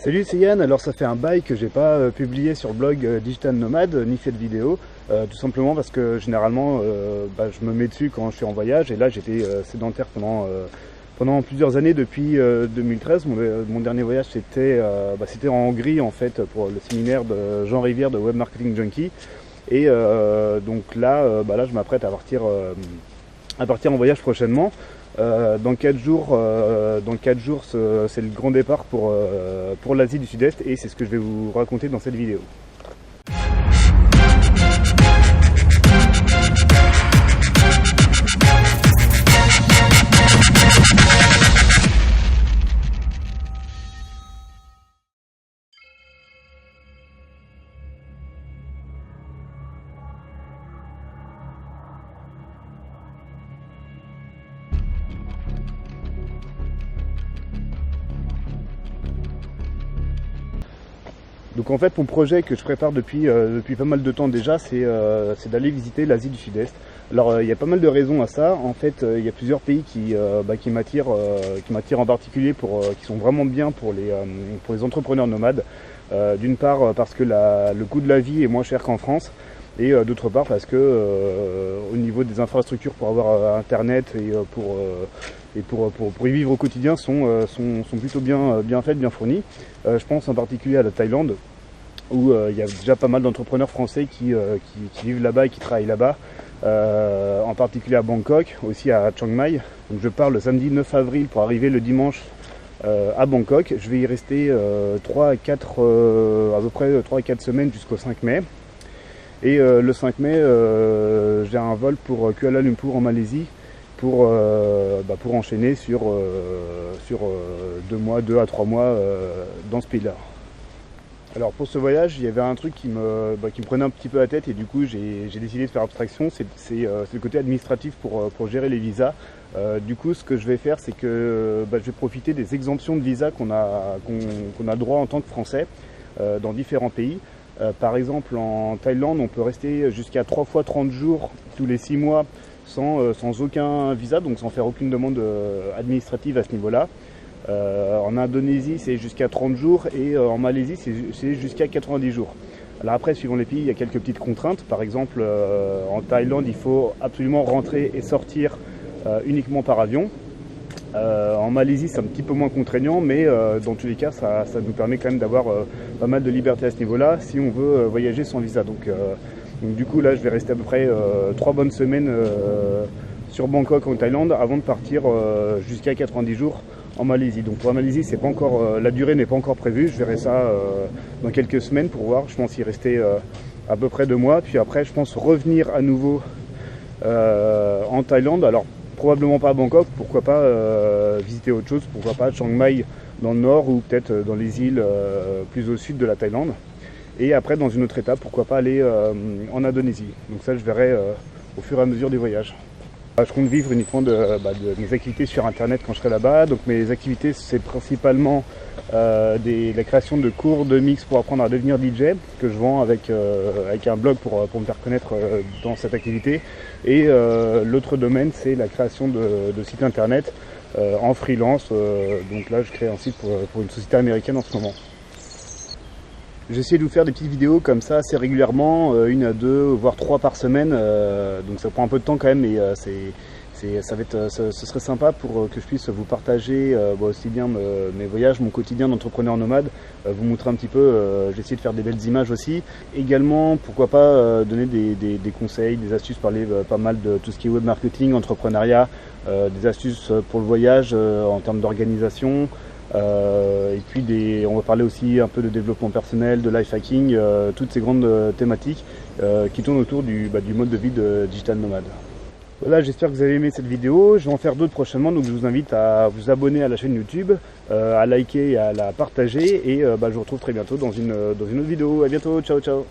Salut, c'est Yann. Alors ça fait un bail que j'ai pas publié sur le blog Digital Nomad ni fait de vidéo, tout simplement parce que généralement je me mets dessus quand je suis en voyage, et là j'étais sédentaire pendant plusieurs années depuis 2013. Mon dernier voyage c'était en Hongrie en fait, pour le séminaire de Jean Rivière de Web Marketing Junkie, et donc là je m'apprête à partir en voyage prochainement. Dans 4 jours, c'est le grand départ pour l'Asie du Sud-Est, et c'est ce que je vais vous raconter dans cette vidéo. Donc en fait, mon projet que je prépare depuis pas mal de temps déjà, c'est d'aller visiter l'Asie du Sud-Est. Alors il y a pas mal de raisons à ça. En fait, il y a plusieurs pays qui m'attirent en particulier, qui sont vraiment bien pour les entrepreneurs nomades. D'une part parce que le coût de la vie est moins cher qu'en France, et d'autre part parce que au niveau des infrastructures pour avoir internet et pour y vivre au quotidien sont plutôt bien faites, bien fournies. Je pense en particulier à la Thaïlande, où il y a déjà pas mal d'entrepreneurs français qui vivent là-bas et qui travaillent là-bas, en particulier à Bangkok, aussi à Chiang Mai. Donc je pars le samedi 9 avril pour arriver le dimanche à Bangkok. Je vais y rester à peu près 3 à 4 semaines jusqu'au 5 mai. Et le 5 mai, j'ai un vol pour Kuala Lumpur en Malaisie pour enchaîner sur 2 à 3 mois dans ce pays-là. Alors pour ce voyage, il y avait un truc qui me prenait un petit peu la tête, et du coup j'ai décidé de faire abstraction, c'est le côté administratif pour gérer les visas. Du coup, ce que je vais faire, c'est que je vais profiter des exemptions de visa qu'on a droit en tant que Français dans différents pays. Par exemple, en Thaïlande, on peut rester jusqu'à 3 fois 30 jours tous les 6 mois sans aucun visa, donc sans faire aucune demande administrative à ce niveau-là. En Indonésie, c'est jusqu'à 30 jours, et en Malaisie, c'est jusqu'à 90 jours. Alors après, suivant les pays, il y a quelques petites contraintes. Par exemple, en Thaïlande, il faut absolument rentrer et sortir uniquement par avion. En Malaisie, c'est un petit peu moins contraignant, mais dans tous les cas, ça nous permet quand même d'avoir pas mal de liberté à ce niveau-là, si on veut voyager sans visa. Donc du coup, là, je vais rester à peu près 3 bonnes semaines sur Bangkok en Thaïlande, avant de partir jusqu'à 90 jours en Malaisie. Donc pour la Malaisie, c'est pas encore, la durée n'est pas encore prévue. Je verrai ça dans quelques semaines pour voir. Je pense y rester à peu près 2 mois. Puis après, je pense revenir à nouveau en Thaïlande. Alors probablement pas à Bangkok, pourquoi pas visiter autre chose, pourquoi pas Chiang Mai dans le nord, ou peut-être dans les îles plus au sud de la Thaïlande. Et après, dans une autre étape, pourquoi pas aller en Indonésie. Donc ça, je verrai au fur et à mesure du voyage. Je compte vivre uniquement de mes activités sur internet quand je serai là-bas. Donc mes activités, c'est principalement la création de cours de mix pour apprendre à devenir DJ, que je vends avec un blog pour me faire connaître dans cette activité. Et l'autre domaine, c'est la création de sites internet en freelance. Donc là, je crée un site pour une société américaine en ce moment. J'essaie de vous faire des petites vidéos comme ça assez régulièrement, 1 à 2, voire 3 par semaine, donc ça prend un peu de temps quand même, mais ce serait sympa pour que je puisse vous partager aussi bien mes voyages, mon quotidien d'entrepreneur nomade, vous montrer un petit peu, j'essaie de faire des belles images aussi. Également, pourquoi pas donner des conseils, des astuces, parler pas mal de tout ce qui est web marketing, entrepreneuriat, des astuces pour le voyage en termes d'organisation. Et puis on va parler aussi un peu de développement personnel, de life hacking, toutes ces grandes thématiques qui tournent autour du mode de vie de digital nomade. Voilà, j'espère que vous avez aimé cette vidéo. Je vais en faire d'autres prochainement, donc je vous invite à vous abonner à la chaîne YouTube, à liker et à la partager, et je vous retrouve très bientôt dans une autre vidéo. À bientôt, ciao ciao.